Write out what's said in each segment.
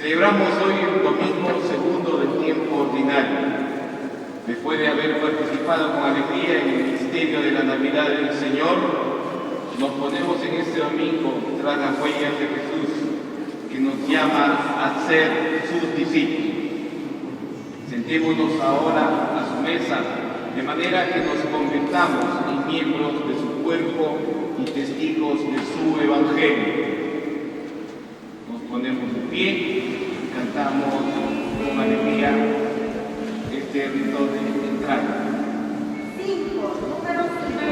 Celebramos hoy el domingo segundo del tiempo ordinario. Después de haber participado con alegría en el misterio de la Navidad del Señor, nos ponemos en este domingo tras las huellas de Jesús, que nos llama a ser sus discípulos. Sentémonos ahora a su mesa, de manera que nos convirtamos en miembros de su cuerpo y testigos de su Evangelio. Nos ponemos de pie y cantamos con alegría este rito de entrada. 5, número 5.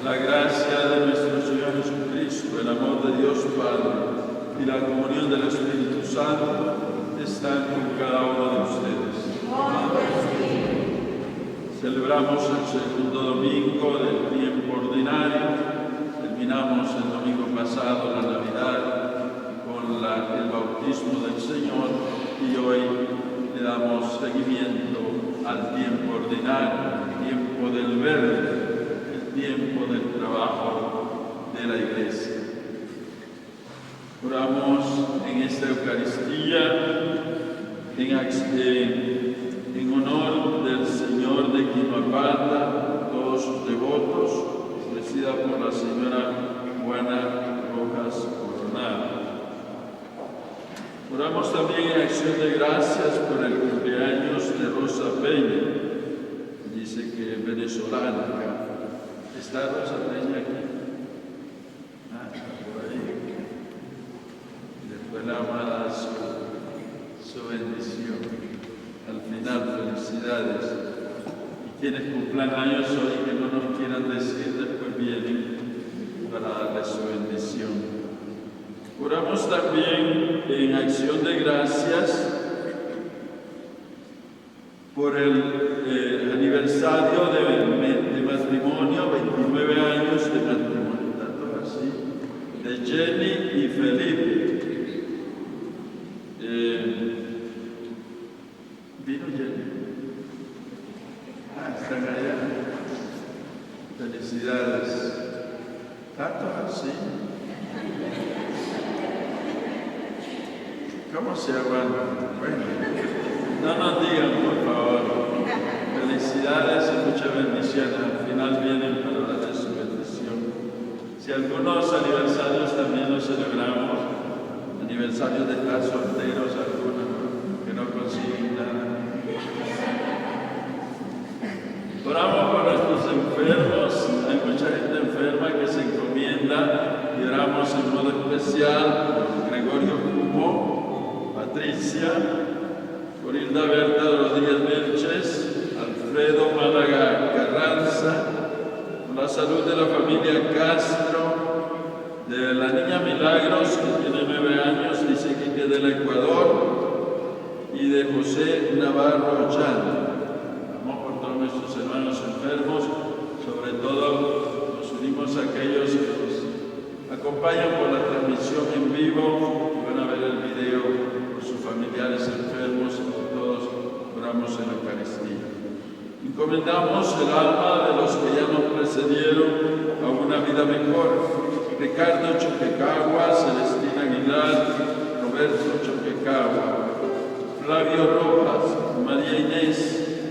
La gracia de nuestro Señor Jesucristo, el amor de Dios Padre y la comunión del Espíritu Santo están con cada uno de ustedes. Celebramos el segundo domingo del tiempo ordinario. Terminamos el domingo pasado la Navidad con el bautismo del Señor y hoy le damos seguimiento al tiempo ordinario, el tiempo del Verbo, tiempo del trabajo de la Iglesia. Oramos en esta Eucaristía en honor del Señor de Quimabalda, todos sus devotos, ofrecida por la señora Juana Rojas Coronado. Oramos también en acción de gracias por el cumpleaños de Rosa Peña, dice que es venezolana. ¿Está Rosa Peña aquí? Por ahí. Después la amada su bendición. Al final, felicidades. Y quienes cumplan años hoy que no nos quieran decir, después vienen para darles su bendición. Oramos también en acción de gracias por el aniversario de matrimonio, 29 años de matrimonio, tanto así, de Jenny y Felipe. ¿Vino Jenny? Están allá. Felicidades. Tanto así. ¿Cómo se aguantan? Bueno, no nos digan, por favor. Felicidades y muchas bendiciones. Al final vienen para darles su bendición. Si algunos aniversarios también los celebramos, aniversario de estar solteros, algunos que no consiguen nada. Oramos por nuestros enfermos. Hay mucha gente enferma que se encomienda y oramos en modo especial por Gregorio Cubo, Patricia, por Hilda Berta Rodríguez Vilches, Alfredo Málaga Carranza, por la salud de la familia Castro, de la niña Milagros, que tiene 9 años, dice que es del Ecuador, y de José Navarro Ochando. Vamos por todos nuestros hermanos enfermos, sobre todo nos unimos a aquellos que nos acompañan por la transmisión en vivo, y van a ver el video por sus familiares enfermos, y todos oramos en la Eucaristía. Encomendamos el alma de los que ya nos precedieron a una vida mejor. Ricardo Choquecagua, Celestina Aguilar, Roberto Choquecagua, Flavio Rojas, María Inés,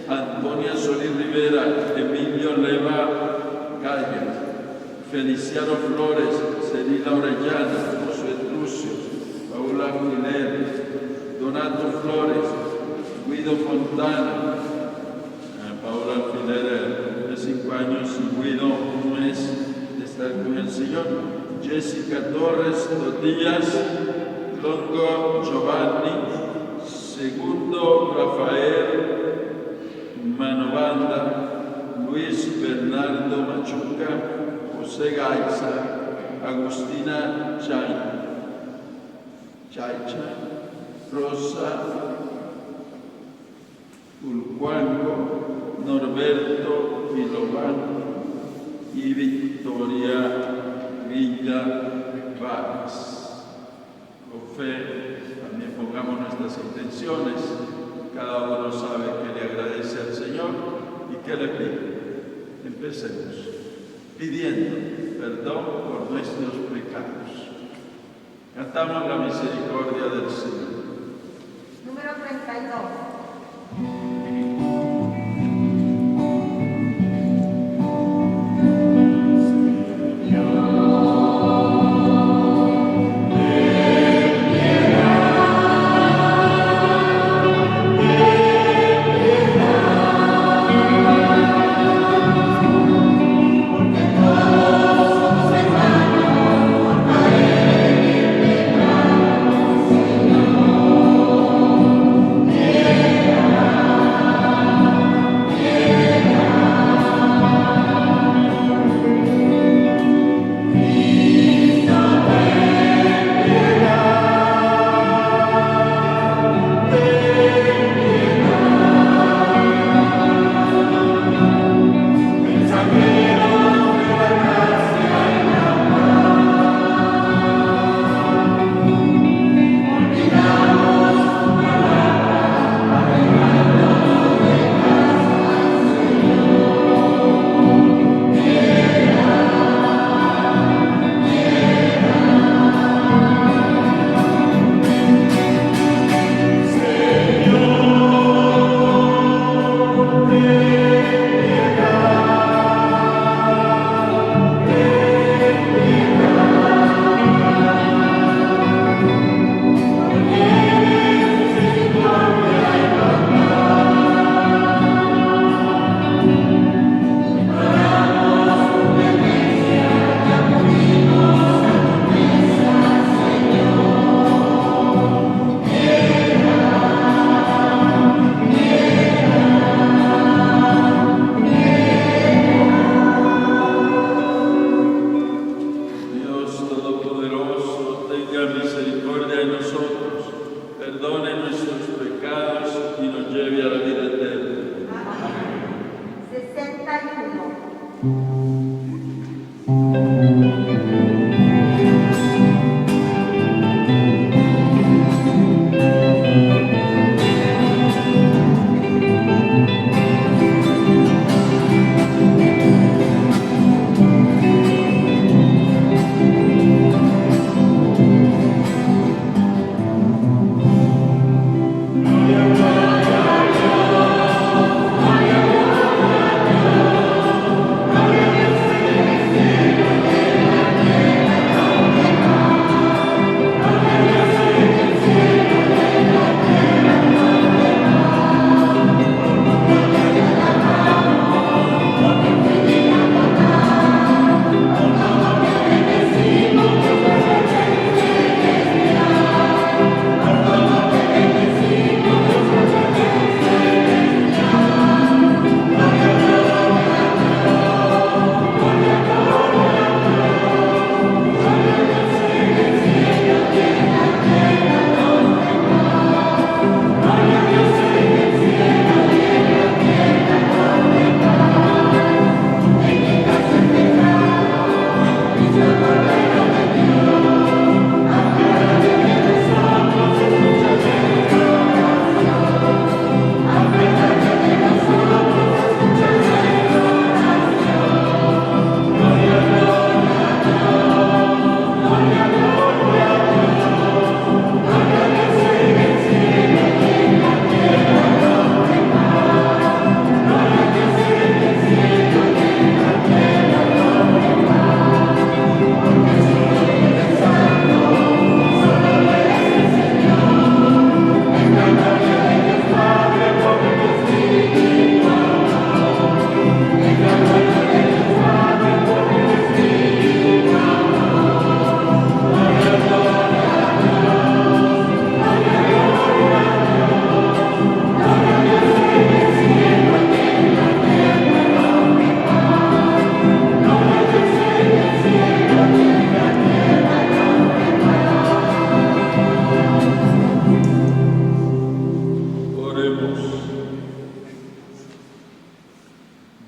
Antonia Solís Rivera, Emilio Leva Calle, Feliciano Flores, Celina Orellana, Josué Trucio, Paula Aguilera, Donato Flores, Guido Fontana, Paula Alfiler de 5 años y Guido un mes de estar con el Señor, Jessica Torres Totillas, Longo Giovanni, Segundo Rafael Manobanda, Luis Bernardo Machuca, José Gaiza, Agustina Chaicha, Rosa Ulcuanco, Norberto Vilobán y Victoria Villa Vargas. Con fe también pongamos nuestras intenciones. Cada uno sabe que le agradece al Señor y que le pide. Empecemos pidiendo perdón por nuestros pecados. Cantamos la misericordia del Señor. Número 32.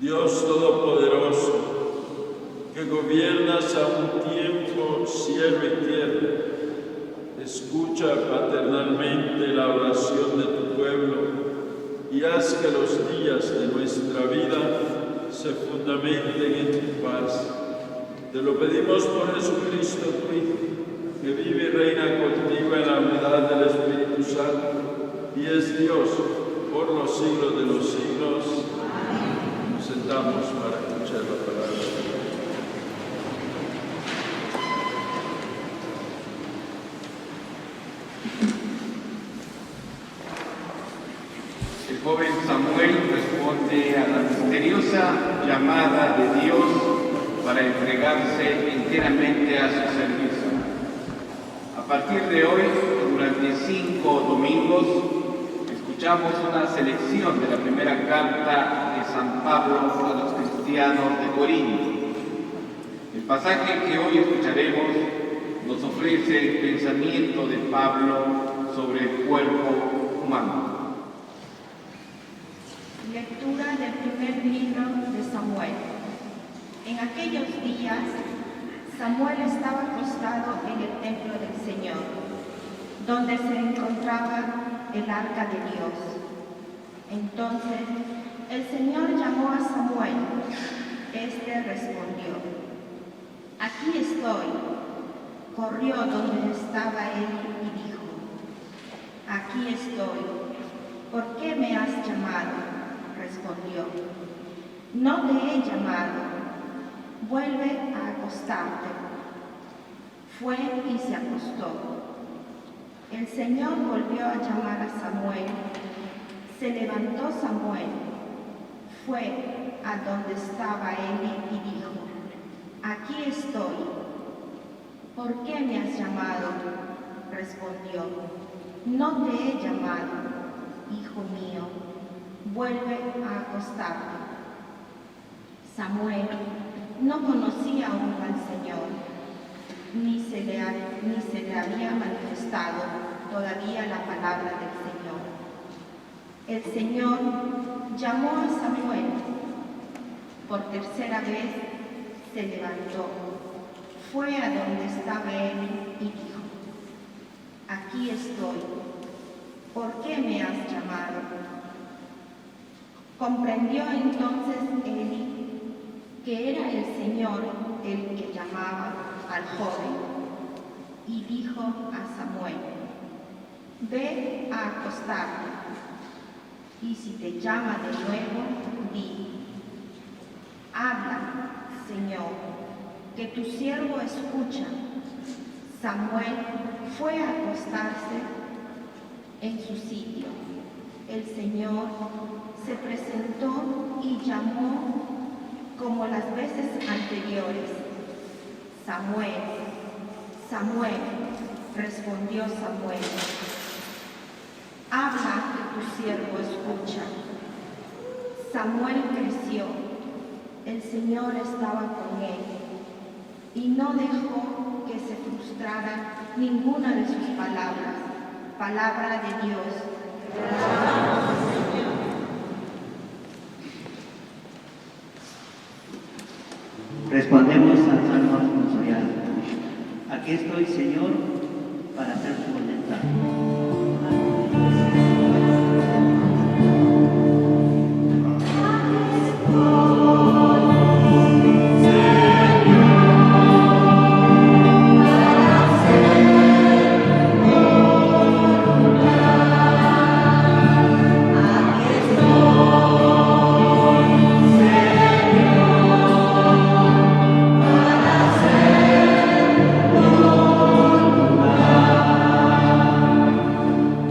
Dios Todopoderoso, que gobiernas a un tiempo cielo y tierra, escucha paternalmente la oración de tu pueblo y haz que los días de nuestra vida se fundamenten en tu paz. Te lo pedimos por Jesucristo, tu Hijo, que vive y reina contigo en la unidad del Espíritu Santo y es Dios por los siglos de los siglos. Nos sentamos para escuchar la palabra de Dios. El joven Samuel responde a la misteriosa llamada de Dios para entregarse enteramente a su servicio. A partir de hoy, durante 5 domingos, escuchamos una selección de la primera carta de San Pablo a los cristianos de Corinto. El pasaje que hoy escucharemos nos ofrece el pensamiento de Pablo sobre el cuerpo humano. Lectura del primer libro de Samuel. En aquellos días, Samuel estaba acostado en el templo del Señor, donde se encontraba el arca de Dios. Entonces, el Señor llamó a Samuel. Este respondió: «Aquí estoy». Corrió donde estaba él y dijo: «Aquí estoy. ¿Por qué me has llamado?». Respondió: «No te he llamado. Vuelve a acostarte». Fue y se acostó. El Señor volvió a llamar a Samuel. Se levantó Samuel, fue a donde estaba Eli y dijo: «Aquí estoy». «¿Por qué me has llamado?». Respondió: «No te he llamado, hijo mío. Vuelve a acostarte». Samuel no conocía aún al Señor, ni se le había manifestado todavía la palabra del Señor. El Señor llamó a Samuel. Por tercera vez se levantó, fue a donde estaba él y dijo: «Aquí estoy. ¿Por qué me has llamado?». Comprendió entonces Eli que era el Señor el que llamaba al joven, y dijo a Samuel: «Ve a acostarte, y si te llama de nuevo, di: Habla, Señor, que tu siervo escucha». Samuel fue a acostarse en su sitio. El Señor se presentó y llamó como las veces anteriores: «Samuel, Samuel». Respondió Samuel: «Habla, que tu siervo escucha». Samuel creció, el Señor estaba con él, y no dejó que se frustrara ninguna de sus palabras. Palabra de Dios. Respondemos al Salmo responsorial. Aquí estoy, Señor, para hacer tu voluntad.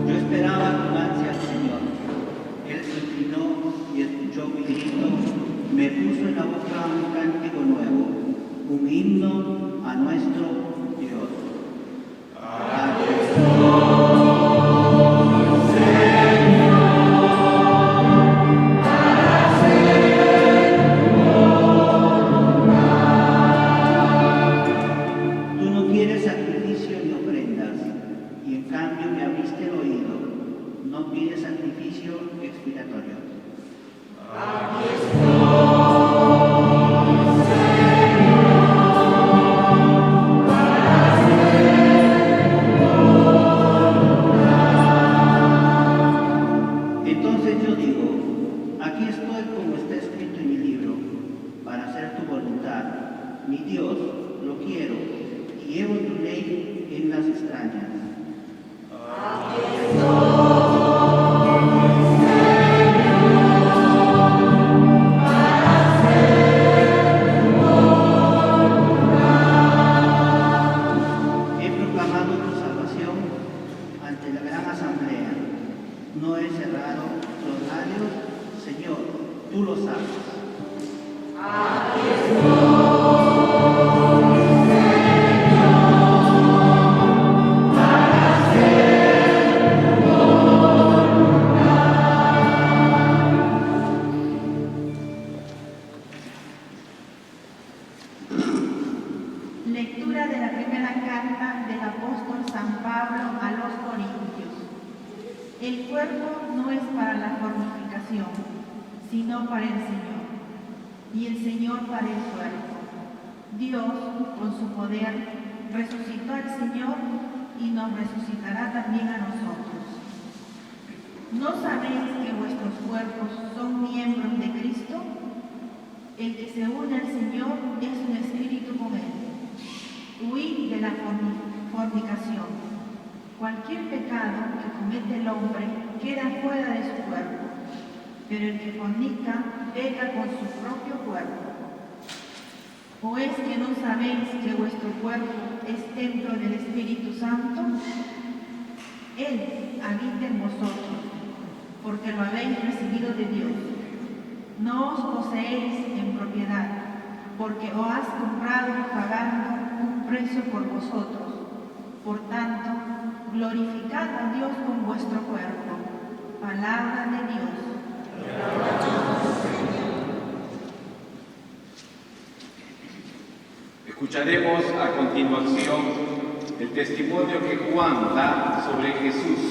Yo esperaba con ansia al Señor. Él se inclinó y escuchó mi grito, me puso en la boca un cántico nuevo, un himno a nuestro Dios. Tú no quieres sacrificio ni ofrendas, y en cambio me abriste el oído. No pides sacrificio expiatorio. Entonces yo digo, aquí estoy como está escrito en mi libro, para hacer tu voluntad. Mi Dios, lo quiero, y llevo tu ley en las extrañas. He proclamado tu salvación ante la gran asamblea. No he cerrado los labios, Señor, tú lo sabes. Lectura de la primera carta del apóstol San Pablo a los Corintios. El cuerpo no es para la fornicación, sino para el Señor, y el Señor para el cuerpo. Dios, con su poder, resucitó al Señor y nos resucitará también a nosotros. ¿No sabéis que vuestros cuerpos son miembros de Cristo? El que se une al Señor es un espíritu con Él. Huid de la fornicación. Cualquier pecado que comete el hombre queda fuera de su cuerpo, pero el que fornica peca con su propio cuerpo. ¿O es que no sabéis que vuestro cuerpo es templo del Espíritu Santo? Él habita en vosotros, porque lo habéis recibido de Dios. No os poseéis en propiedad, porque os has comprado pagando un precio por vosotros. Por tanto, glorificad a Dios con vuestro cuerpo. Palabra de Dios. Escucharemos a continuación el testimonio que Juan da sobre Jesús,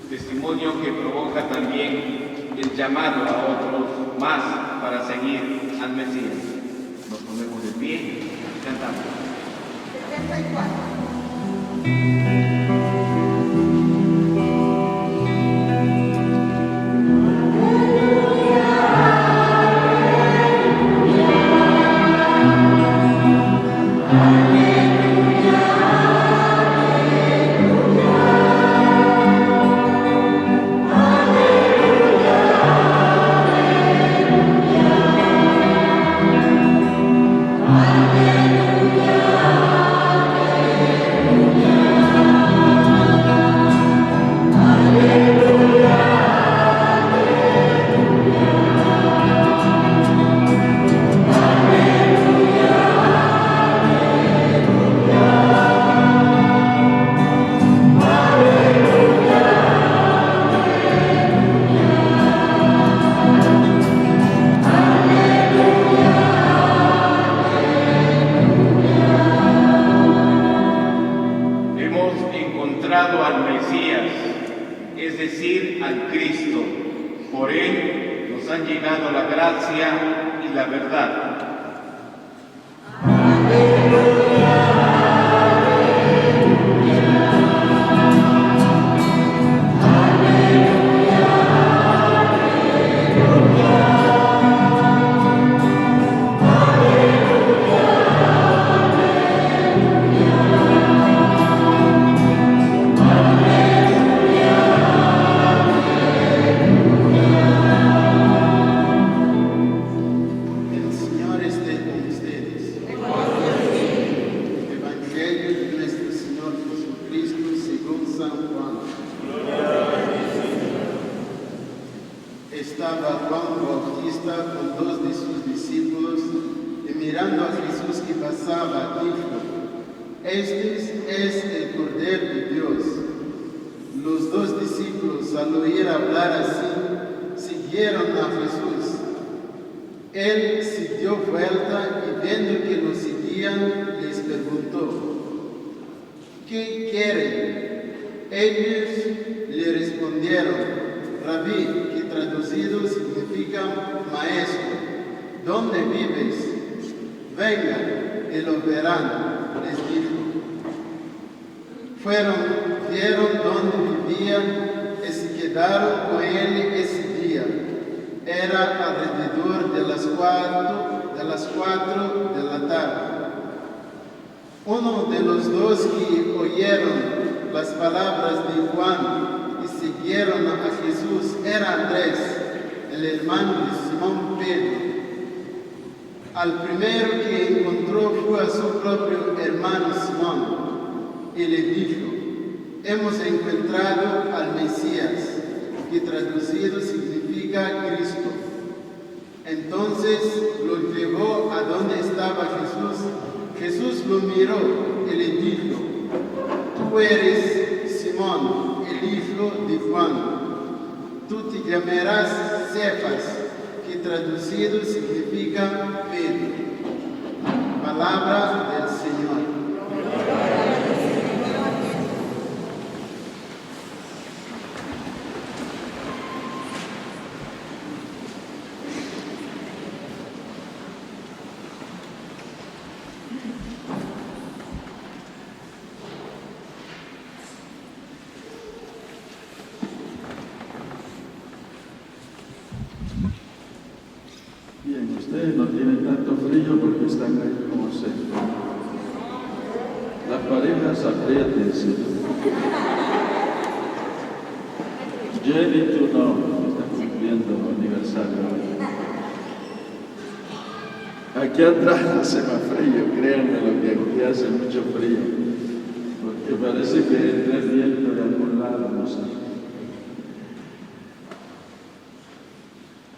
testimonio que provoca también el llamado a otros más para seguir al Mesías. Nos ponemos de pie y cantamos. 74. Al Mesías, es decir, al Cristo. Por él nos han llegado la gracia y la verdad. Aleluya. este es el Cordero de Dios. Los dos discípulos, al oír hablar así, siguieron a Jesús. Él se dio vuelta y viendo que lo seguían, les preguntó: ¿qué quieren? Ellos le respondieron: Rabí, que traducido significa maestro, ¿dónde vives? Vengan y lo verán, les dijo. Fueron, vieron dónde vivía y se quedaron con él ese día. Era alrededor de las 4 de la tarde. Uno de los dos que oyeron las palabras de Juan y siguieron a Jesús era Andrés, el hermano de Simón Pedro. Al primero que encontró fue a su propio hermano Simón y le dijo: hemos encontrado al Mesías, que traducido significa Cristo. Entonces lo llevó a donde estaba Jesús. Jesús lo miró y le dijo: tú eres Simón, el hijo de Juan. Tú te llamarás Cefas, que traducido significa Pedro. Palabra del Señor. Bien, ustedes no tienen tanto frío porque están ahí como se. Las parejas apriétense. Jenny, tú no, estás cumpliendo el aniversario. Aquí atrás hace más frío, créanme lo que aquí hace mucho frío, porque parece que entra el viento de algún lado, no sé.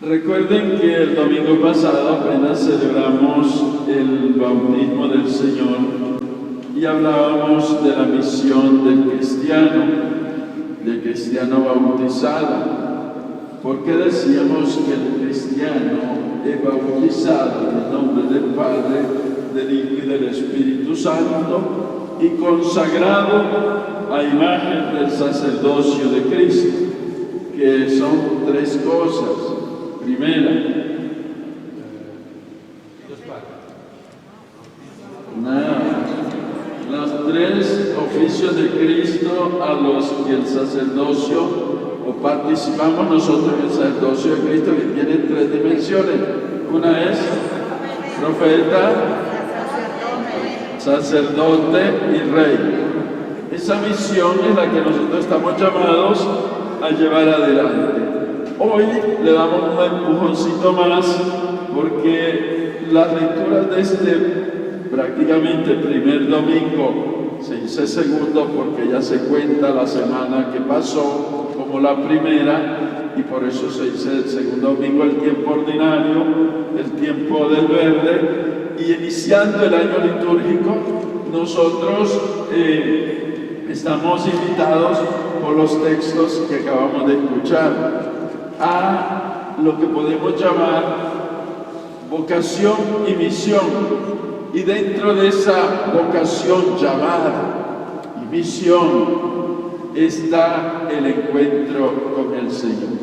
Recuerden que el domingo pasado apenas celebramos el bautismo del Señor y hablábamos de la misión del cristiano bautizado, porque decíamos que el cristiano es bautizado en el nombre del Padre, del Hijo y del Espíritu Santo y consagrado a imagen del sacerdocio de Cristo, que son tres cosas. Primera, los tres oficios de Cristo a los que el sacerdocio o participamos nosotros en el sacerdocio de Cristo, que tiene tres dimensiones. Una es profeta, sacerdote y rey. Esa misión es la que nosotros estamos llamados a llevar adelante. Hoy le damos un empujoncito más porque las lecturas de este prácticamente primer domingo, se dice segundo porque ya se cuenta la semana que pasó como la primera y por eso se dice el segundo domingo el tiempo ordinario, el tiempo del verde, y iniciando el año litúrgico nosotros estamos invitados por los textos que acabamos de escuchar a lo que podemos llamar vocación y misión, y dentro de esa vocación, llamada y misión está el encuentro con el Señor.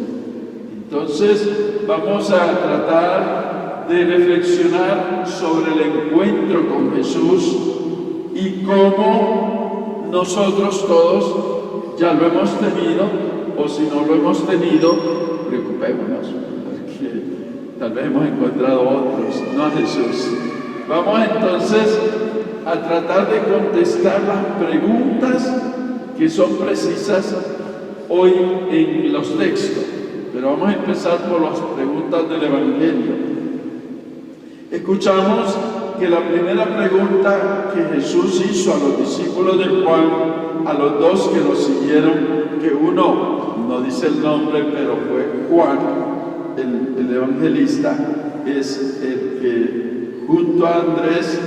Entonces vamos a tratar de reflexionar sobre el encuentro con Jesús y cómo nosotros todos ya lo hemos tenido, o si no lo hemos tenido, preocupémonos, porque tal vez hemos encontrado otros, no a Jesús. Vamos entonces a tratar de contestar las preguntas que son precisas hoy en los textos, pero vamos a empezar por las preguntas del Evangelio. Escuchamos que la primera pregunta que Jesús hizo a los discípulos de Juan, a los dos que lo siguieron, que uno no dice el nombre, pero fue Juan, el evangelista, es el que junto a Andrés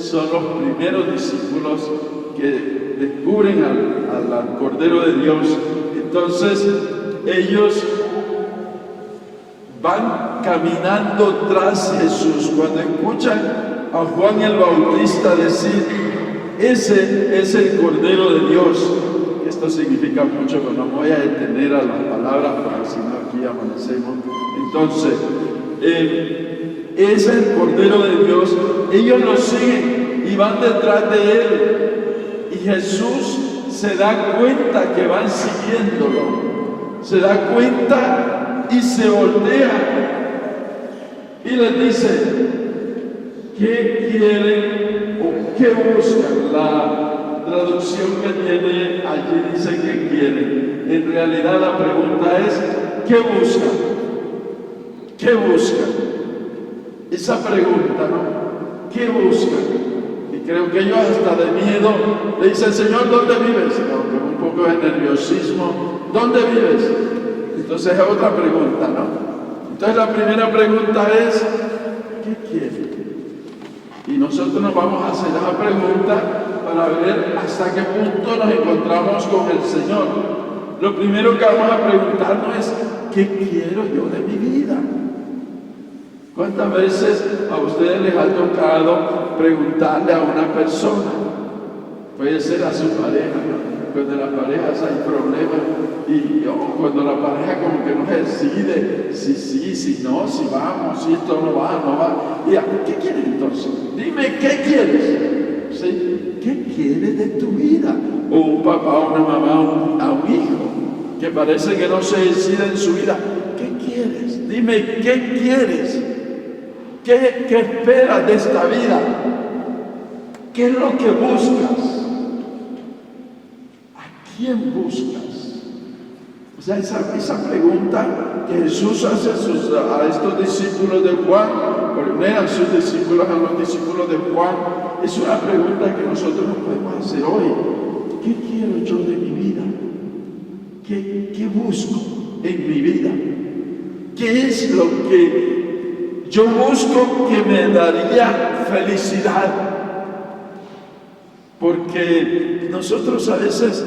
son los primeros discípulos que descubren al Cordero de Dios. Entonces ellos van caminando tras Jesús. Cuando escuchan a Juan el Bautista decir, ese es el Cordero de Dios. Esto significa mucho, pero no me voy a detener a las palabras porque si no aquí amanecemos. Entonces, es el Cordero de Dios. Ellos lo siguen y van detrás de él. Y Jesús se da cuenta que van siguiéndolo. Se da cuenta y se voltea y les dice, ¿qué quieren o qué buscan? La traducción que tiene allí dice que quieren. En realidad la pregunta es, ¿qué buscan? ¿Qué buscan? Esa pregunta, ¿no? ¿Qué buscan? Y creo que ellos hasta de miedo le dicen, Señor, ¿dónde vives? No, con un poco de nerviosismo, ¿dónde vives? Entonces es otra pregunta, ¿no? Entonces la primera pregunta es, ¿qué quieren? Y nosotros nos vamos a hacer esa pregunta para ver hasta qué punto nos encontramos con el Señor. Lo primero que vamos a preguntarnos es, ¿qué quiero yo de mi vida? ¿Cuántas veces a ustedes les ha tocado preguntarle a una persona? Puede ser a su pareja, ¿no? Cuando en las parejas hay problemas y cuando la pareja como que no decide si sí, si no, si vamos, si esto no va. Y ¿qué quieres entonces? Dime, ¿qué quieres? ¿Sí? ¿Qué quieres de tu vida? O un papá o una mamá a un hijo que parece que no se decide en su vida. ¿Qué quieres? Dime, ¿qué quieres? ¿Qué esperas de esta vida? ¿Qué es lo que buscas? ¿A quién buscas? O sea, esa pregunta que Jesús hace a estos discípulos de Juan, porque no eran sus discípulos, eran los discípulos de Juan, es una pregunta que nosotros nos podemos hacer hoy. ¿Qué quiero yo de mi vida? ¿Qué busco en mi vida? ¿Qué es lo que yo busco que me daría felicidad? Porque nosotros a veces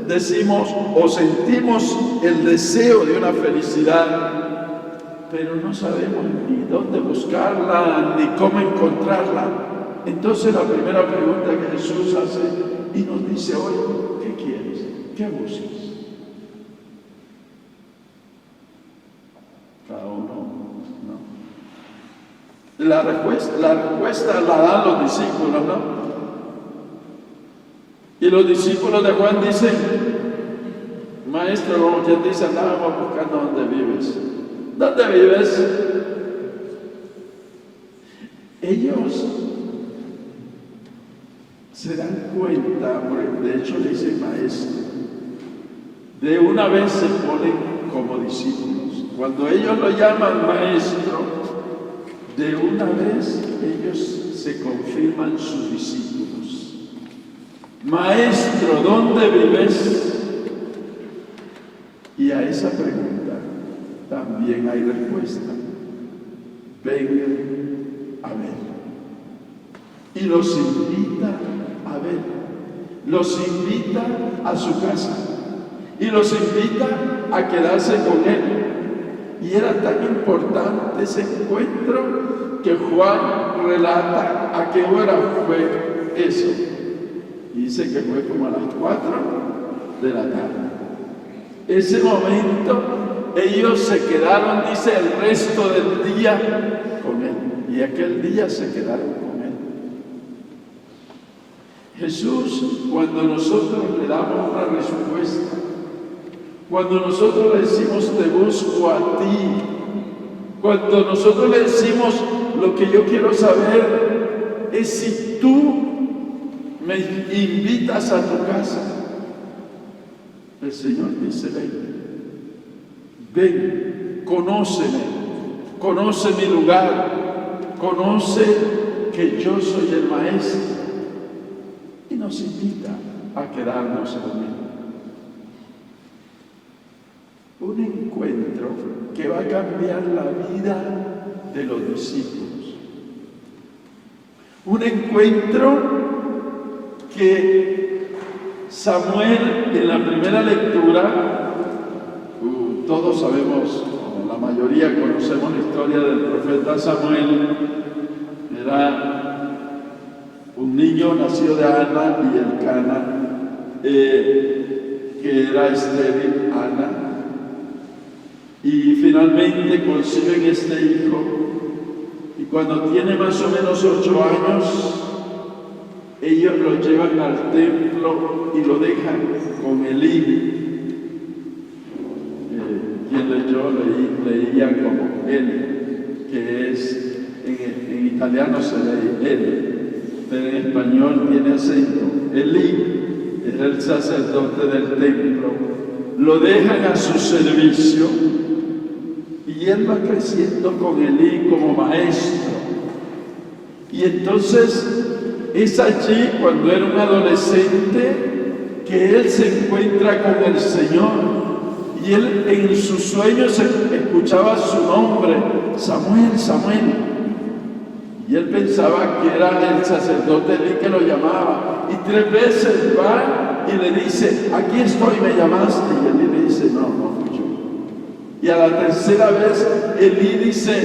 decimos o sentimos el deseo de una felicidad, pero no sabemos ni dónde buscarla, ni cómo encontrarla. Entonces la primera pregunta que Jesús hace y nos dice hoy, ¿qué quieres? ¿Qué buscas? Cada uno, ¿no? La respuesta la dan los discípulos, ¿no? Y los discípulos de Juan dicen, Maestro, como quien dice, andábamos buscando dónde vives. ¿Dónde vives? Ellos se dan cuenta, porque de hecho le dicen Maestro, de una vez se ponen como discípulos. Cuando ellos lo llaman Maestro, de una vez ellos se confirman sus discípulos. Maestro, ¿dónde vives? Y a esa pregunta también hay respuesta. Vengan a ver. Y los invita a ver. Los invita a su casa. Y los invita a quedarse con él. Y era tan importante ese encuentro que Juan relata a qué hora fue eso. Y dice que fue como a las 4 de la tarde. Ese momento ellos se quedaron, dice, el resto del día con él. Y aquel día se quedaron con él. Jesús, cuando nosotros le damos una respuesta, cuando nosotros le decimos te busco a ti, cuando nosotros le decimos lo que yo quiero saber es si tú me invitas a tu casa, el Señor dice ven, conóceme, conoce mi lugar, conoce que yo soy el Maestro y nos invita a quedarnos en él. Un encuentro que va a cambiar la vida de los discípulos. Un encuentro que Samuel, en la primera lectura, todos sabemos, o la mayoría conocemos la historia del profeta Samuel. Era un niño nacido de Ana y Elcana, que era estéril, Ana, y finalmente conciben este hijo, y cuando tiene más o menos 8 años, ellos lo llevan al templo y lo dejan con Elí. Quien leyó, leía como Eli, que es, en italiano se lee Eli, pero en español tiene acento. Elí es el sacerdote del templo. Lo dejan a su servicio y él va creciendo con Elí como maestro. Y entonces es allí, cuando era un adolescente, que él se encuentra con el Señor. Y él en sus sueños escuchaba su nombre, Samuel, Samuel. Y él pensaba que era el sacerdote Elí que lo llamaba. Y 3 veces va y le dice, aquí estoy, me llamaste. Y Elí le dice, no, no fui yo. Y a la 3ª vez Elí dice,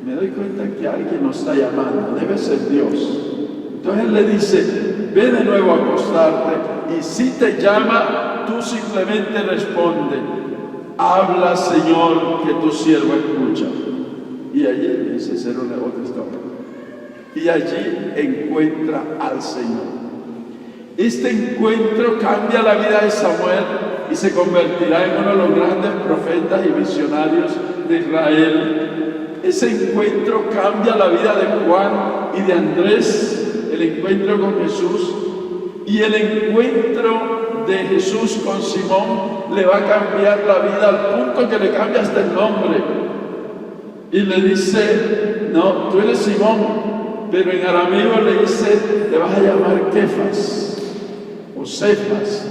me doy cuenta que alguien nos está llamando, debe ser Dios. Entonces él le dice, ve de nuevo a acostarte, y si te llama, tú simplemente responde, habla, Señor, que tu siervo escucha. Y allí dice, será otra historia. Y allí encuentra al Señor. Este encuentro cambia la vida de Samuel y se convertirá en uno de los grandes profetas y visionarios de Israel. Ese encuentro cambia la vida de Juan y de Andrés, el encuentro con Jesús, y el encuentro de Jesús con Simón le va a cambiar la vida al punto que le cambia hasta el nombre. Y le dice, no, tú eres Simón, pero en arameo le dice, te vas a llamar Kefas o Cefas,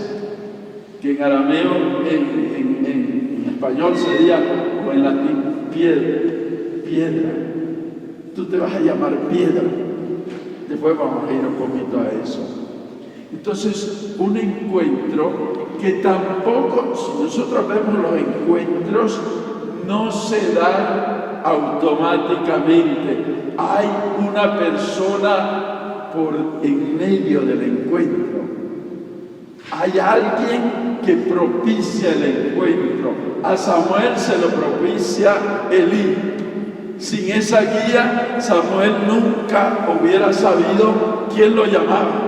que en arameo, en español sería, o en latín, piedra. Tú te vas a llamar piedra. Después vamos a ir un poquito a eso. Entonces, un encuentro que tampoco, si nosotros vemos los encuentros, no se dan automáticamente. Hay una persona en medio del encuentro. Hay alguien que propicia el encuentro. A Samuel se lo propicia Elí. Sin esa guía, Samuel nunca hubiera sabido quién lo llamaba,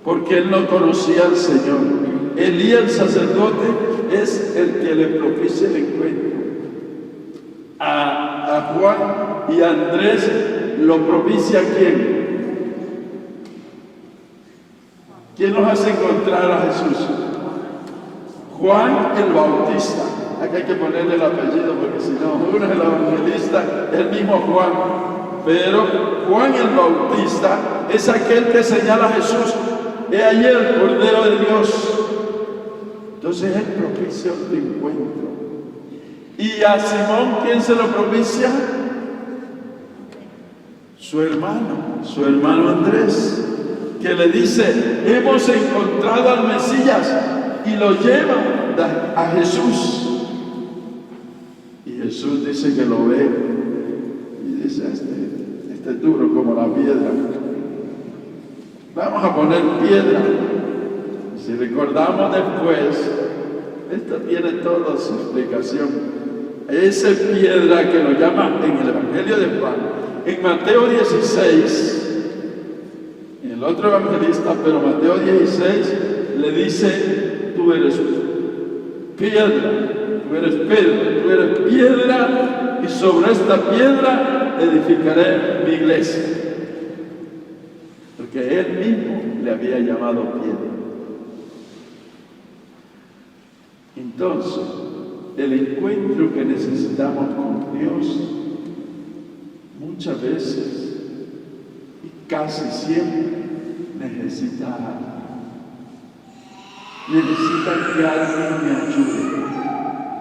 porque él no conocía al Señor. Elí, el sacerdote, es el que le propicia el encuentro. A Juan y a Andrés lo propicia ¿quién? ¿Quién nos hace encontrar a Jesús? Juan el Bautista. Aquí hay que ponerle el apellido porque si no, uno es el evangelista, el mismo Juan. Pero Juan el Bautista es aquel que señala a Jesús. He allí el Cordero de Dios. Entonces él propicia este encuentro. Y a Simón, ¿quién se lo propicia? Su hermano Andrés, que le dice, hemos encontrado al Mesías, y lo lleva a Jesús. Y Jesús dice que lo ve y dice, este es duro como la piedra. Vamos a poner piedra. Si recordamos después, esto tiene toda su explicación. Esa piedra que lo llama en el Evangelio de Juan, en Mateo 16, en el otro evangelista, pero Mateo 16 le dice, tú eres piedra, tú eres Pedro, tú eres piedra, y sobre esta piedra edificaré mi iglesia. Porque él mismo le había llamado piedra. Entonces, el encuentro que necesitamos con Dios, muchas veces y casi siempre, necesita que alguien me ayude,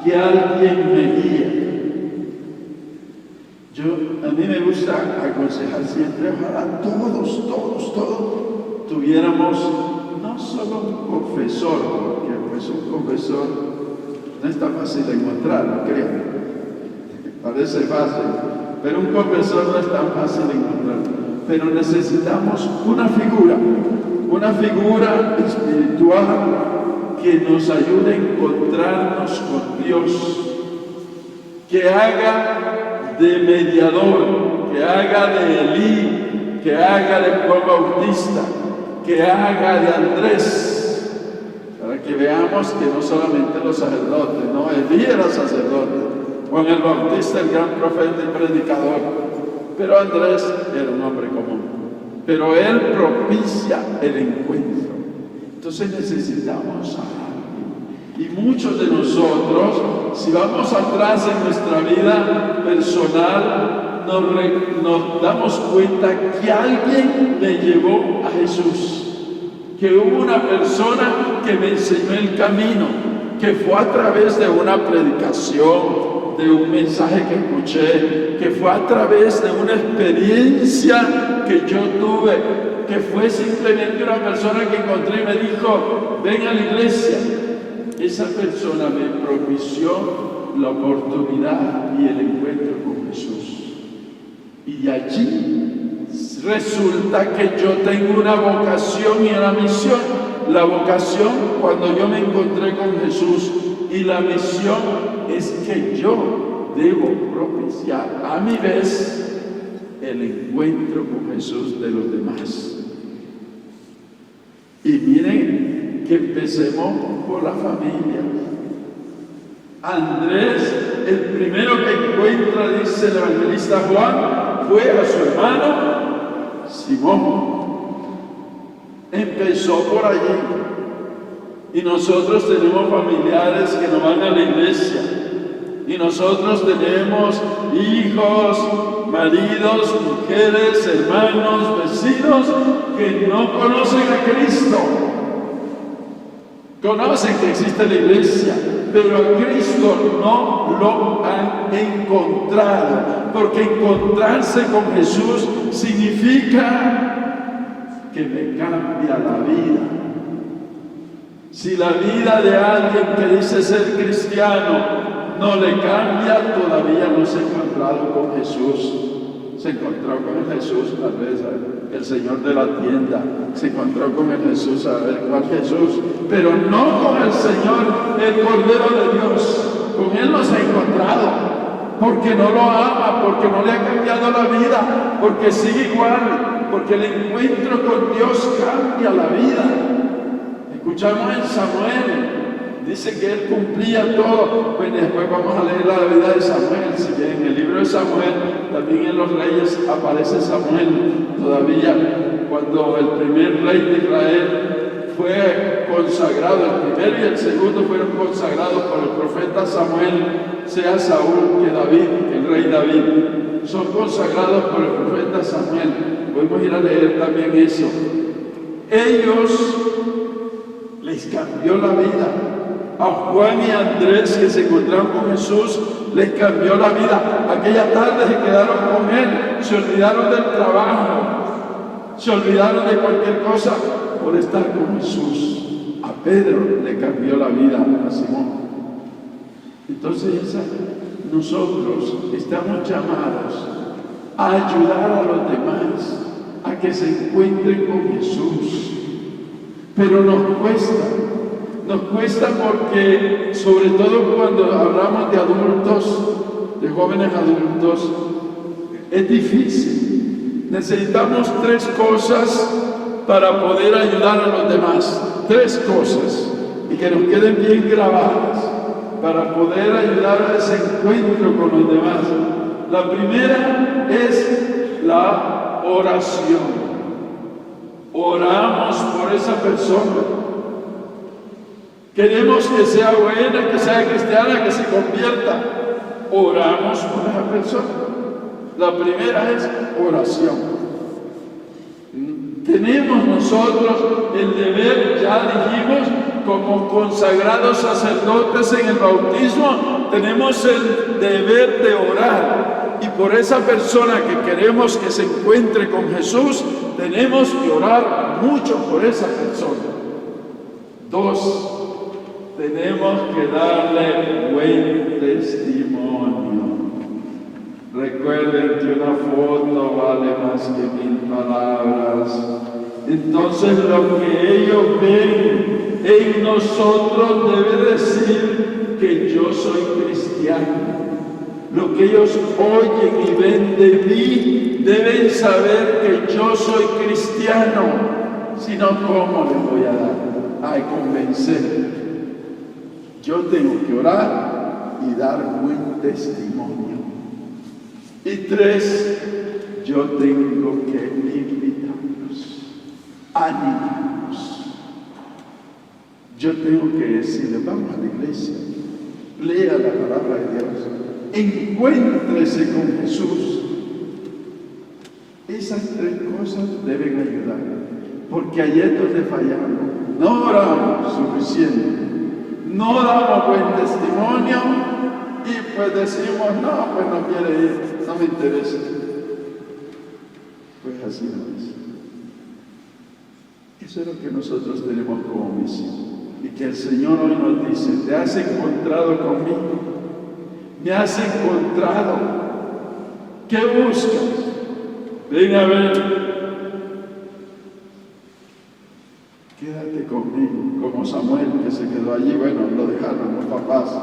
que alguien me guíe. Yo a mí me gusta aconsejar siempre, ojalá todos tuviéramos no solo un confesor, porque pues un confesor no es tan fácil de encontrar, no crean, parece fácil, pero un confesor no es tan fácil de encontrar, pero necesitamos una figura espiritual que nos ayude a encontrarnos con Dios, que haga de mediador, que haga de Elí, que haga de Juan Bautista, que haga de Andrés, para que veamos que no solamente los sacerdotes, no, Elí era sacerdote, Juan el Bautista el gran profeta y predicador, pero Andrés era un hombre común, pero él propicia el encuentro. Entonces necesitamos a y muchos de nosotros, si vamos atrás en nuestra vida personal, nos damos cuenta que alguien me llevó a Jesús, que hubo una persona que me enseñó el camino, que fue a través de una predicación, de un mensaje que escuché, que fue a través de una experiencia que yo tuve, que fue simplemente una persona que encontré y me dijo, ven a la iglesia. Esa persona me propició la oportunidad y el encuentro con Jesús. Y allí resulta que yo tengo una vocación y una misión. La vocación cuando yo me encontré con Jesús y la misión es que yo debo propiciar a mi vez el encuentro con Jesús de los demás. Y miren que empecemos por la familia. Andrés, el primero que encuentra, dice el evangelista Juan, fue a su hermano Simón. Empezó por allí. Y nosotros tenemos familiares que no van a la iglesia. Y nosotros tenemos hijos, maridos, mujeres, hermanos, vecinos que no conocen a Cristo. Conocen que existe la iglesia, pero a Cristo no lo han encontrado, porque encontrarse con Jesús significa que me cambia la vida. Si la vida de alguien que dice ser cristiano no le cambia, todavía no se ha encontrado con Jesús. Se encontró con el Jesús, tal vez el señor de la tienda, se encontró con el Jesús, a ver cuál Jesús, pero no con el Señor, el Cordero de Dios. Con Él no se ha encontrado, porque no lo ama, porque no le ha cambiado la vida, porque sigue igual, porque el encuentro con Dios cambia la vida. Escuchamos en Samuel, dice que él cumplía todo. Pues después vamos a leer la vida de Samuel. Si bien en el libro de Samuel, también en los reyes aparece Samuel. Todavía cuando el primer rey de Israel fue consagrado, el primero y el segundo fueron consagrados por el profeta Samuel, sea Saúl que David, el rey David, son consagrados por el profeta Samuel. Podemos ir a leer también eso. Ellos les cambió la vida. A Juan y Andrés, que se encontraron con Jesús, les cambió la vida. Aquella tarde se quedaron con Él, se olvidaron del trabajo, se olvidaron de cualquier cosa por estar con Jesús. A Pedro le cambió la vida, a Simón. Entonces, nosotros estamos llamados a ayudar a los demás a que se encuentren con Jesús. Pero nos cuesta porque, sobre todo cuando hablamos de adultos, de jóvenes adultos, es difícil. Necesitamos 3 cosas para poder ayudar a los demás. 3 cosas, y que nos queden bien grabadas, para poder ayudar a ese encuentro con los demás. La primera es la oración. Oramos por esa persona. Queremos que sea buena, que sea cristiana, que se convierta. Oramos por esa persona. La primera es oración. Tenemos nosotros el deber, ya dijimos, como consagrados sacerdotes en el bautismo, tenemos el deber de orar Y por esa persona que queremos que se encuentre con Jesús, tenemos que orar mucho por esa persona. 2, tenemos que darle buen testimonio. Recuerden que una foto vale más que 1000 palabras. Entonces lo que ellos ven en nosotros debe decir que yo soy cristiano. Lo que ellos oyen y ven de mí deben saber que yo soy cristiano. Si no, ¿cómo les voy a convencer? Yo tengo que orar y dar buen testimonio. Y 3, yo tengo que invitarlos, animarlos. Yo tengo que decirles, vamos a la iglesia, lea la palabra de Dios, encuéntrese con Jesús. Esas 3 cosas deben ayudar, porque allí es donde fallamos. No oramos suficiente, no damos buen testimonio y pues decimos, no, pues no quiere ir, no me interesa. Pues así no es. Eso es lo que nosotros tenemos como misión. Y que el Señor hoy nos dice, ¿te has encontrado conmigo? ¿Me has encontrado? ¿Qué buscas? Ven a ver. Quédate conmigo, como Samuel que se quedó allí. Bueno, lo dejaron los papás,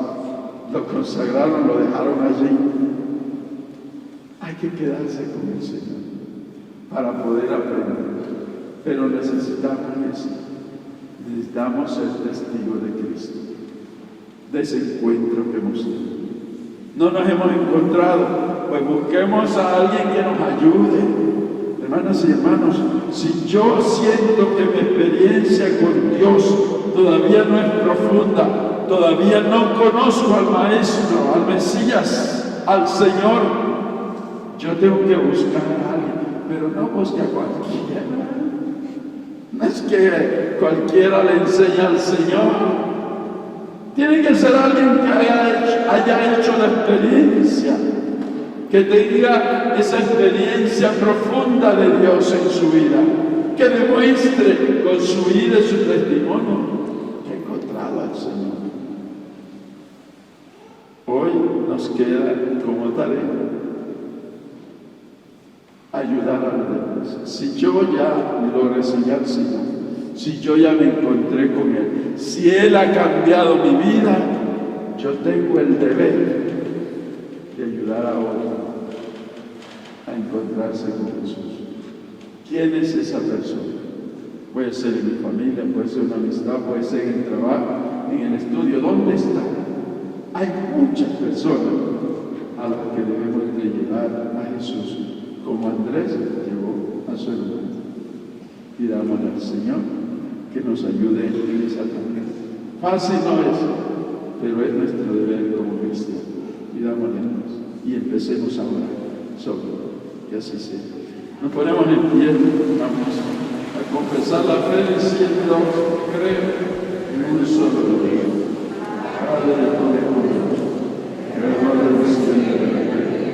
lo consagraron, lo dejaron allí. Hay que quedarse con el Señor para poder aprender. Pero necesitamos eso. Necesitamos ser testigos de Cristo, de ese encuentro que hemos tenido. No nos hemos encontrado, pues busquemos a alguien que nos ayude. Hermanas y hermanos, si yo siento que mi experiencia con Dios todavía no es profunda, todavía no conozco al Maestro, al Mesías, al Señor, yo tengo que buscar a alguien, pero no busque a cualquiera. No es que cualquiera le enseñe al Señor. Tiene que ser alguien que haya hecho la experiencia, que tenga esa experiencia profunda de Dios en su vida, que demuestre con su vida y su testimonio que ha encontrado al Señor. Hoy nos queda como tarea ayudar a los demás. Si yo ya lo recibí al Señor, si yo ya me encontré con Él, si Él ha cambiado mi vida, yo tengo el deber de ayudar a otro a encontrarse con Jesús. ¿Quién es esa persona? Puede ser en mi familia, puede ser una amistad, puede ser en el trabajo, en el estudio. ¿Dónde está? Hay muchas personas a las que debemos de llevar a Jesús, como Andrés llevó a su hermano. Pidámosle al Señor que nos ayude en esa tarea. Fácil no es, pero es nuestro deber como cristianos. Pidámosle a Dios y empecemos a orar sobre que así sea. Nos ponemos en pie, vamos a confesar la fe diciendo, creo en un solo Dios, Padre de todo el mundo, creador del cielo y de la tierra.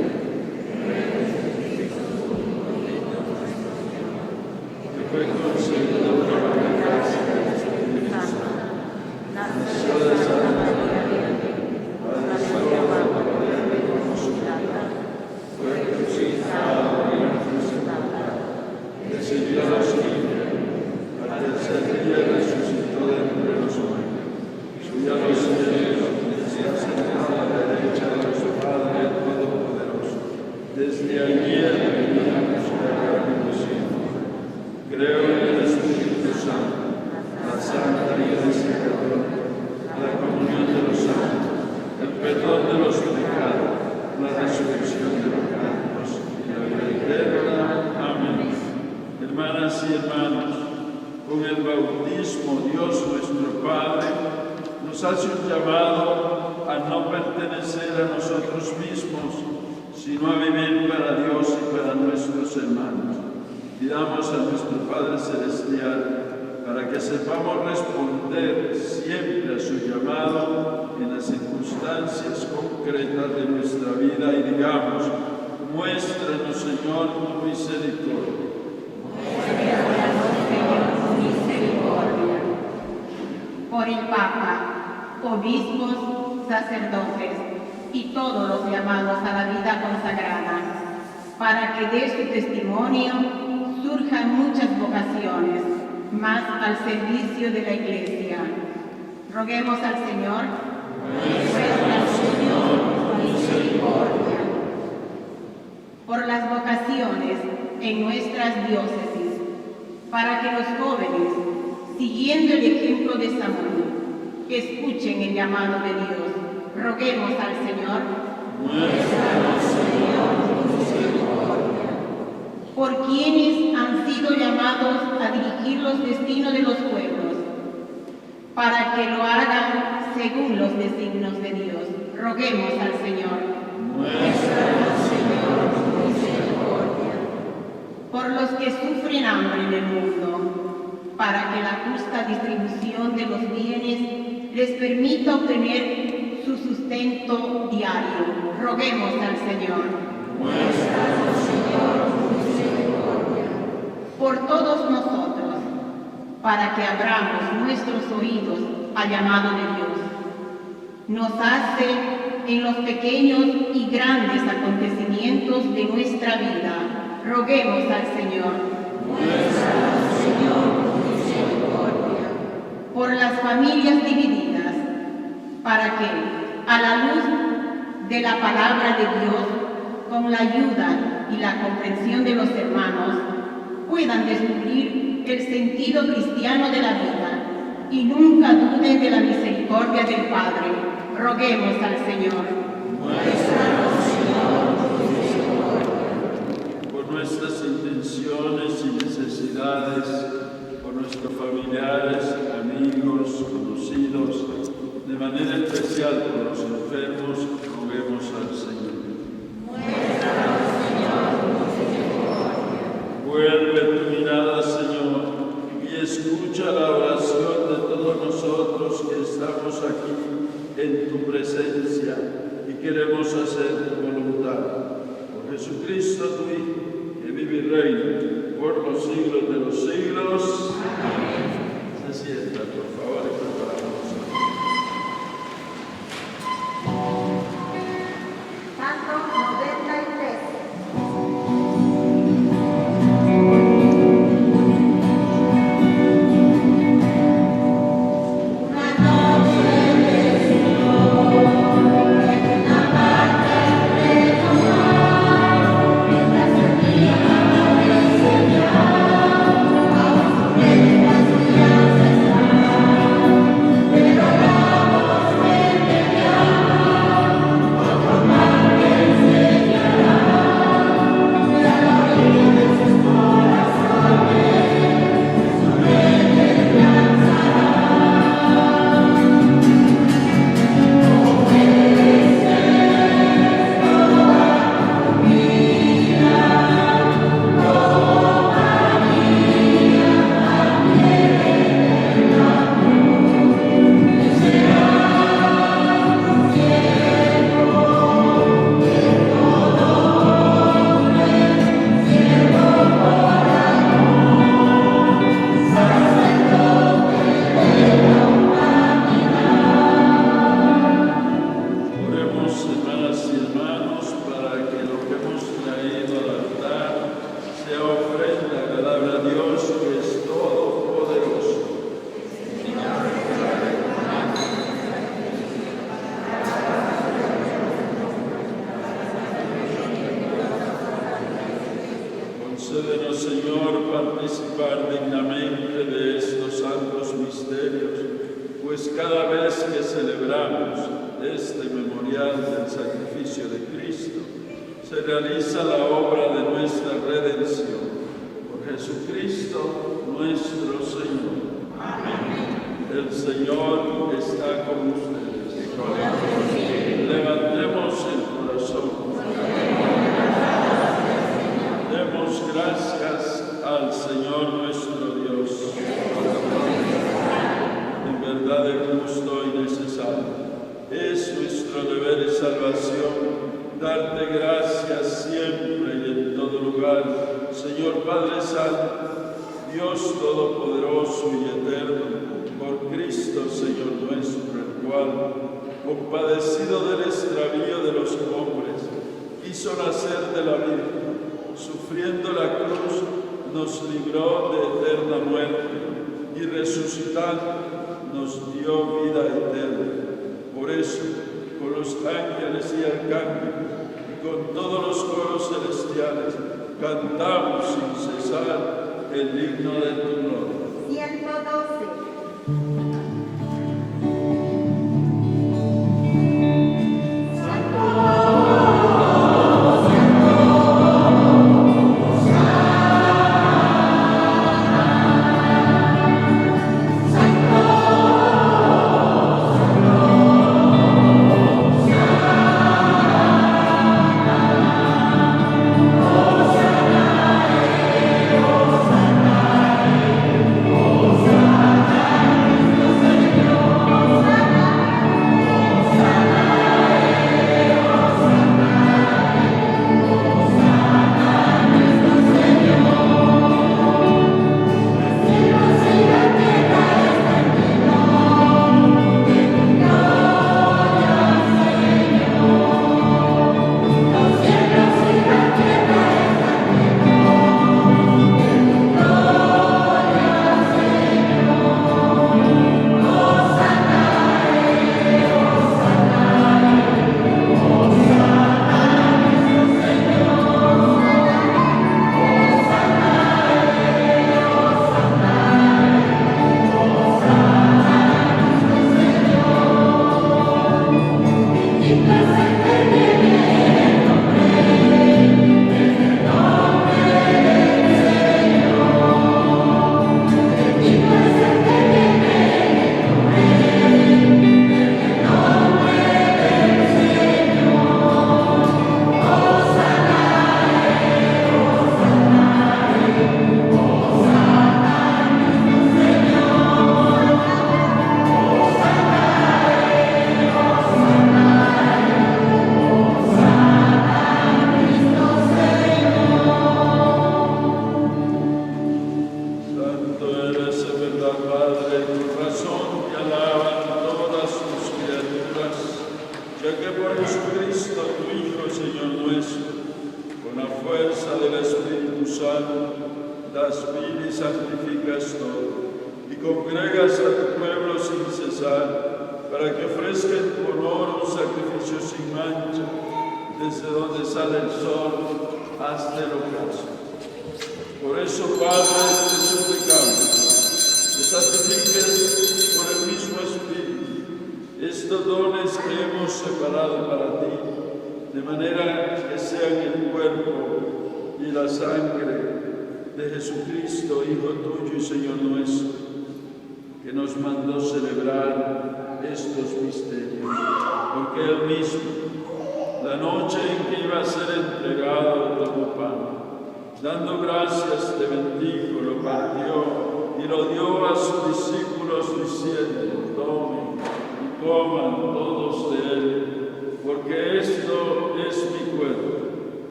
Hermanas y hermanos, con el bautismo Dios nuestro Padre nos hace un llamado a no pertenecer a nosotros mismos, sino a vivir para Dios y para nuestros hermanos. Pidamos a nuestro Padre Celestial para que sepamos responder siempre a su llamado en las circunstancias concretas de nuestra vida y digamos, Muéstranos, Señor, tu misericordia. Por el Papa, obispos, sacerdotes y todos los llamados a la vida consagrada, para que de su testimonio surjan muchas vocaciones, más al servicio de la Iglesia. Roguemos al Señor. Muestra al Señor misericordia. Por las vocaciones en nuestras diócesis, para que los jóvenes, siguiendo el ejemplo de Samuel, que escuchen el llamado de Dios, roguemos al Señor. Muéstranos, Señor, tu misericordia. Por quienes han sido llamados a dirigir los destinos de los pueblos, para que lo hagan según los designios de Dios, roguemos al Señor. Muéstranos, Señor, tu misericordia. Por los que sufren hambre en el mundo, para que la justa distribución de los bienes les permita obtener su sustento diario, roguemos al Señor. Muéstranos, Señor, tu misericordia. Por todos nosotros, para que abramos nuestros oídos al llamado de Dios. Nos hace en los pequeños y grandes acontecimientos de nuestra vida. Roguemos al Señor. Muéstranos, Señor, tu misericordia. Por las familias divididas, para que, a la luz de la palabra de Dios, con la ayuda y la comprensión de los hermanos, puedan descubrir el sentido cristiano de la vida y nunca duden de la misericordia del Padre. Roguemos al Señor. Muéstranos, Señor, tu misericordia. Por nuestras intenciones y necesidades, por nuestros familiares, amigos, conocidos, de manera especial por los enfermos, roguemos al Señor. Muéstranos, Señor, tu misericordia. Vuelve tu mirada, Señor, y escucha la oración de todos nosotros que estamos aquí en tu presencia y queremos hacer tu voluntad. Por Jesucristo, tu Hijo, que vive y reina por los siglos de los siglos. Amén. Se sienta, por favor, y preparamos. Canto 93. Concédenos, Señor, participar dignamente de estos santos misterios, pues cada vez que celebramos este memorial del sacrificio de Cristo, se realiza la obra de nuestra redención. Por Jesucristo nuestro Señor. Amén. El Señor está con ustedes. Levantemos el corazón. Demos gracias al Señor nuestro Dios. En verdad es justo y necesario. Es nuestro deber y salvación darte gracias, siempre y en todo lugar. Señor Padre Santo, Dios Todopoderoso y Eterno, por Cristo, Señor nuestro, el cual, compadecido del extravío de los hombres, quiso nacer de la Virgen, sufriendo la cruz, nos libró de eterna muerte y resucitando nos dio vida eterna. Por eso, con los ángeles y arcángeles y con todos los coros celestiales, cantamos sin cesar el himno de tu gloria. 112.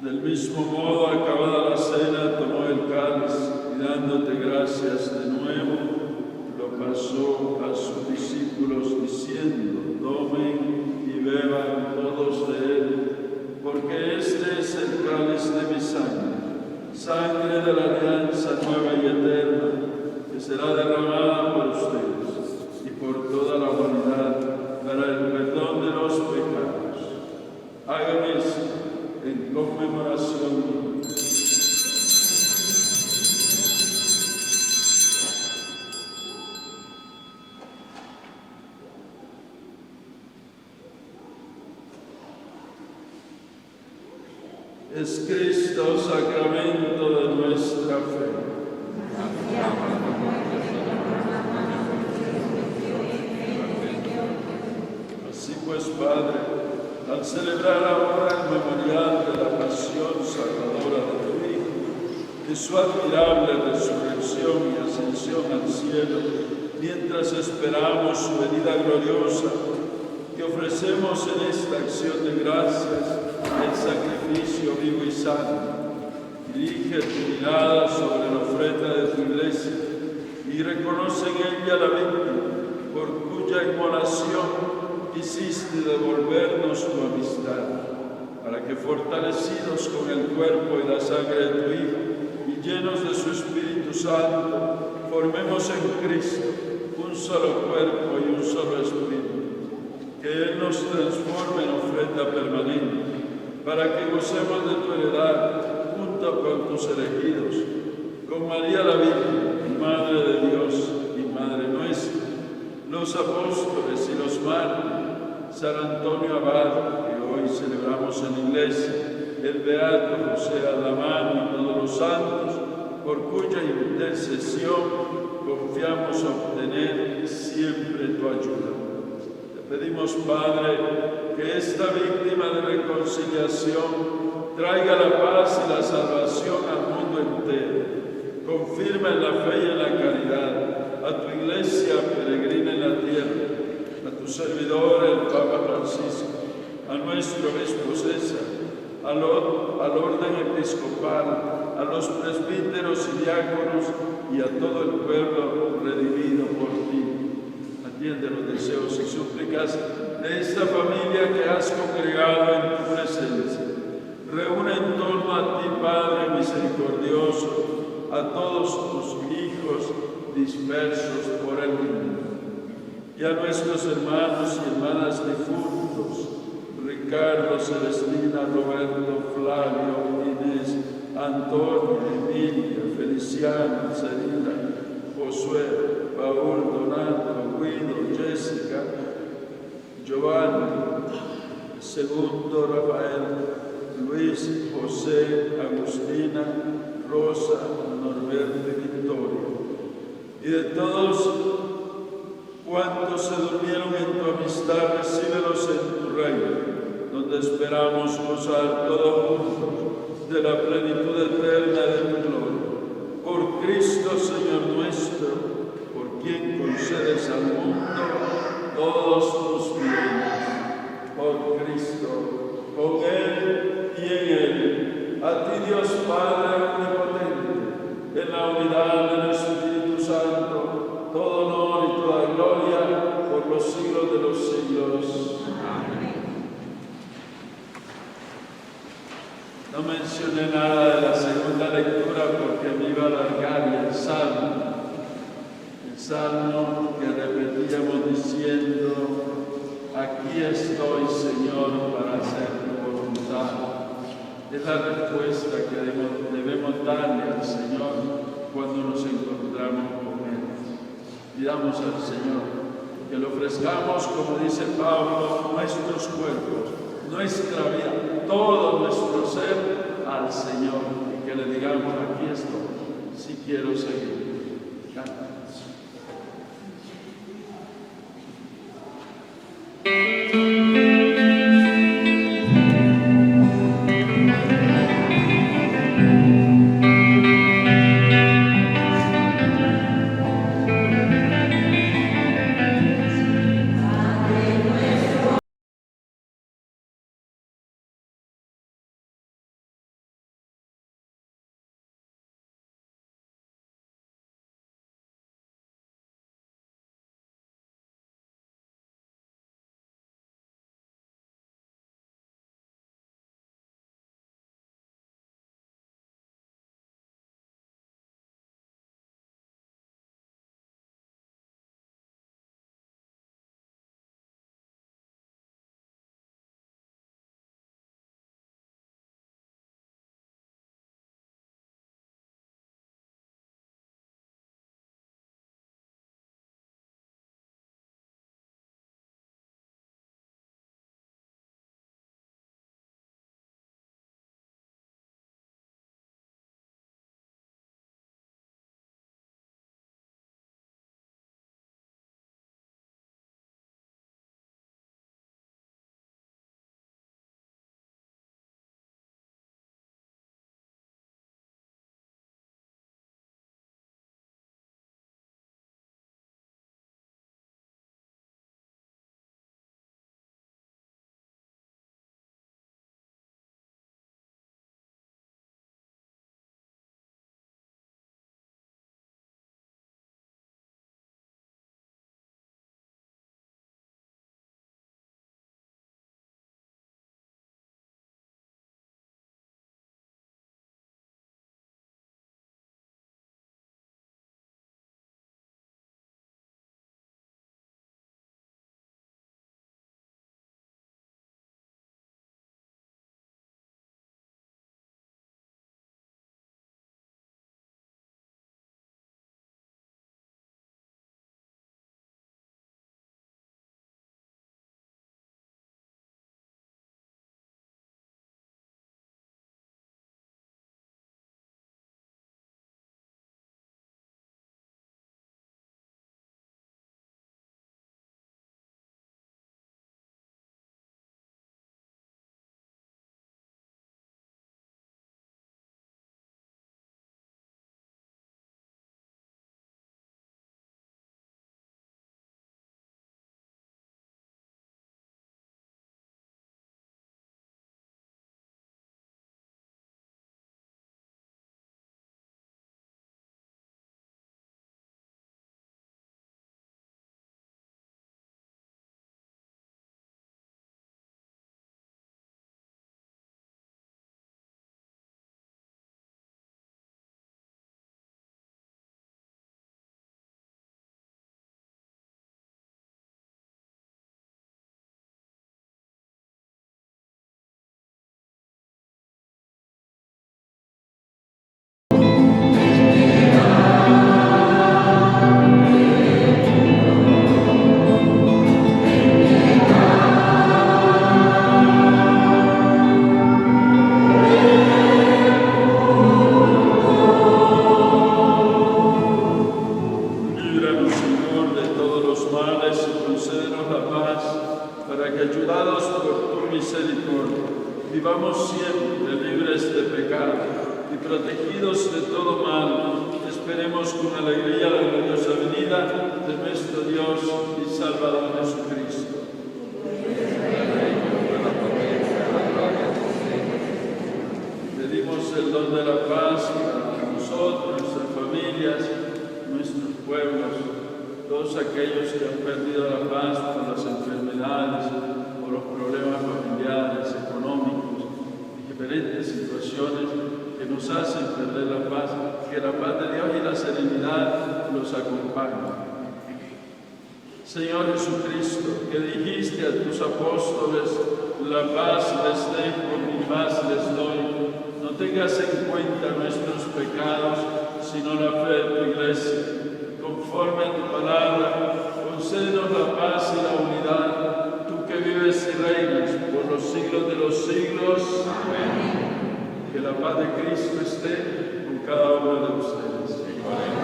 Del mismo modo, acabada la cena, tomó el cáliz y dándote gracias de nuevo, lo pasó a sus discípulos diciendo: tomen y beban todos de él, porque este es el cáliz de mi sangre, sangre de la alianza nueva y eterna, que será derramada por ustedes y por toda la humanidad para el perdón de los pecados. Hagan esto en conmemoración mía. Es Cristo sacramento de nuestra fe. Así pues, Padre, al Al celebrar ahora el memorial de la pasión salvadora de tu Hijo, de su admirable resurrección y ascensión al cielo, mientras esperamos su venida gloriosa, te ofrecemos en esta acción de gracias el sacrificio vivo y santo. Dirige tu mirada sobre la ofrenda de tu iglesia y reconoce en ella la víctima por cuya inmolación quisiste devolvernos tu amistad, para que fortalecidos con el cuerpo y la sangre de tu Hijo y llenos de su Espíritu Santo, formemos en Cristo un solo cuerpo y un solo Espíritu. Que Él nos transforme en ofrenda permanente, para que gocemos de tu heredad junto con tus elegidos, con María la Virgen, Madre de Dios y Madre nuestra, los apóstoles y los mártires, San Antonio Abad, que hoy celebramos en la iglesia, el beato José Adamán y todos los santos, por cuya intercesión confiamos obtener siempre tu ayuda. Te pedimos, Padre, que esta víctima de reconciliación traiga la paz y la salvación al mundo entero. Confirma en la fe y en la caridad a tu iglesia peregrina en la tierra, a tu servidor, el Papa Francisco, a nuestro obispo César, al orden episcopal, a los presbíteros y diáconos y a todo el pueblo redimido por ti. Atiende los deseos y súplicas de esta familia que has congregado en tu presencia. Reúne en torno a ti, Padre misericordioso, a todos tus hijos dispersos por el mundo, y a nuestros hermanos y hermanas difuntos, Ricardo, Celestina, Roberto, Flavio, Inés, Antonio, Emilia, Feliciano, Celina, Josué, Paul, Donato, Guido, Jessica, Giovanni, Segundo, Rafael, Luis, José, Agustina, Rosa, Norberto y Victoria, y de todos cuantos se durmieron en tu amistad, recíbelos en tu reino, donde esperamos gozar todos juntos de la plenitud eterna de tu gloria. Por Cristo, Señor nuestro, por quien concedes al mundo todos tus bienes. Por Cristo, con Él y en Él, a ti Dios Padre omnipotente, en la unidad del Espíritu Santo, todo honor y toda gloria por los siglos de los siglos. Amén. No mencioné nada de la segunda lectura porque me iba a alargar, y el salmo que repetíamos diciendo: aquí estoy, Señor, para hacer tu voluntad. Es la respuesta que debemos darle al Señor cuando nos encontramos con Él. Pidamos al Señor que le ofrezcamos, como dice Pablo, nuestros cuerpos, nuestra vida, todo nuestro ser al Señor, y que le digamos: aquí estoy, si quiero seguir. Cantamos. vivamos siempre libres de pecado y protegidos de todo mal. Esperemos con alegría la gloriosa venida de nuestro Dios y Salvador Jesucristo. Pedimos el don de la paz para nosotros, nuestras familias, nuestros pueblos, todos aquellos que han perdido la paz por las enfermedades, por los problemas familiares, económicos, diferentes situaciones que nos hacen perder la paz, que la paz de Dios y la serenidad los acompañen. Señor Jesucristo, que dijiste a tus apóstoles, la paz les dejo, mi paz les doy, no tengas en cuenta nuestros pecados, sino la fe de tu iglesia. Conforme a tu palabra, concédenos la paz y la unidad, tú que vives y reinas por los siglos de los siglos. Amén. Que la paz de Cristo esté con cada uno de ustedes. Amén.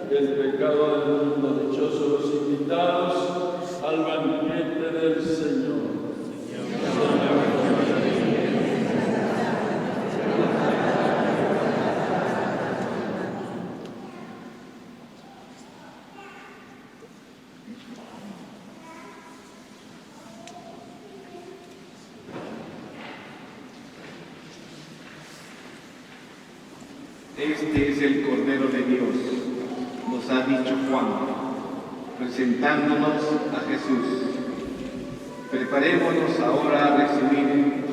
El pecado del mundo, dichosos los invitados al banquete del Señor. Este es el Cordero de Dios, nos ha dicho Juan, presentándonos a Jesús. Preparémonos ahora a recibir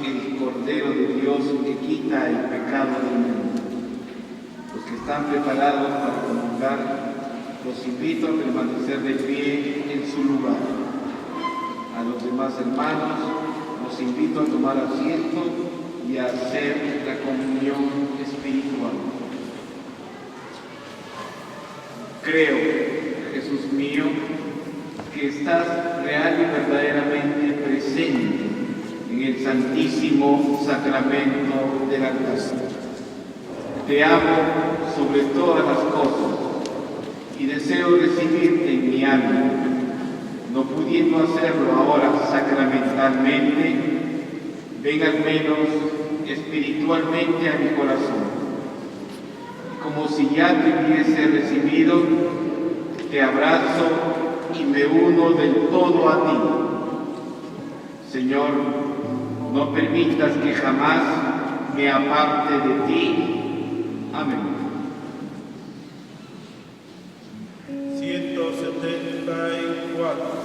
el Cordero de Dios que quita el pecado del mundo. Los que están preparados para comulgar, los invito a permanecer de pie en su lugar. A los demás hermanos, los invito a tomar asiento y a hacer la comunión espiritual. Creo, Jesús mío, que estás real y verdaderamente presente en el santísimo sacramento del altar. Te amo sobre todas las cosas y deseo recibirte en mi alma. No pudiendo hacerlo ahora sacramentalmente, ven al menos espiritualmente a mi corazón. Como si ya te hubiese recibido, te abrazo y me uno del todo a ti. Señor, no permitas que jamás me aparte de ti. Amén. 174.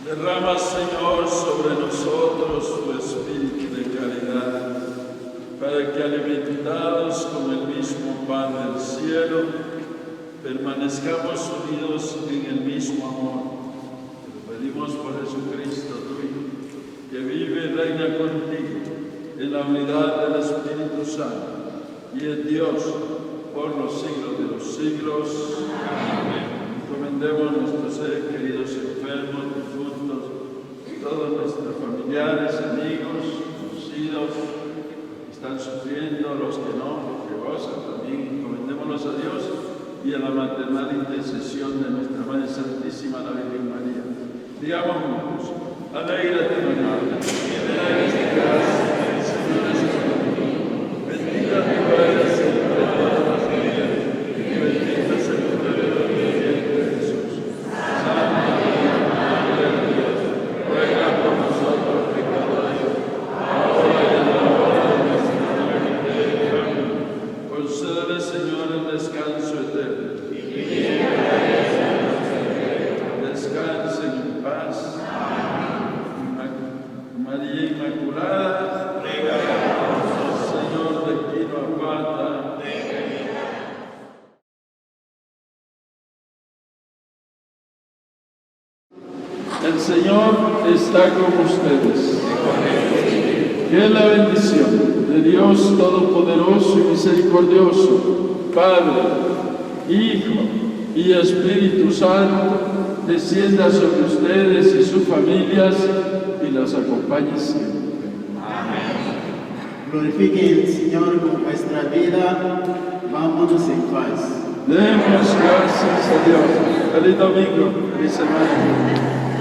Derrama, Señor, sobre nosotros tu espíritu de caridad, para que alimentados con el mismo pan del cielo, permanezcamos unidos en el mismo amor. Te lo pedimos por Jesucristo, tu Hijo, que vive y reina contigo en la unidad del Espíritu Santo, y es Dios por los siglos de los siglos. Amén. Encomendemos nuestros seres queridos enfermos, difuntos, todos nuestros familiares, amigos, conocidos, que están sufriendo, los que no, los que gozan también. Encomendémoslos a Dios y a la maternal intercesión de nuestra Madre Santísima, la Virgen María. Digamos juntos: alégrate, María, llena eres de gracia, el Señor es contigo. Bendita tú eres entre todas las mujeres, y bendito es el fruto de tu vientre, Jesús. Santa María, Madre de Dios, ruega por nosotros pecadores, ahora y en la hora de nuestra muerte. Amén. Concédele, Señor, el descanso eterno. Descansen en paz. María Inmaculada, Señor de Quino Apata, el Señor está con ustedes. Que la bendición de Dios Todopoderoso y Misericordioso, Padre, Hijo y Espíritu Santo, descienda sobre ustedes y sus familias y las acompañe siempre. Glorifique el Señor con vuestra vida. Vámonos en paz. Demos gracias a Dios. Feliz domingo, feliz semana.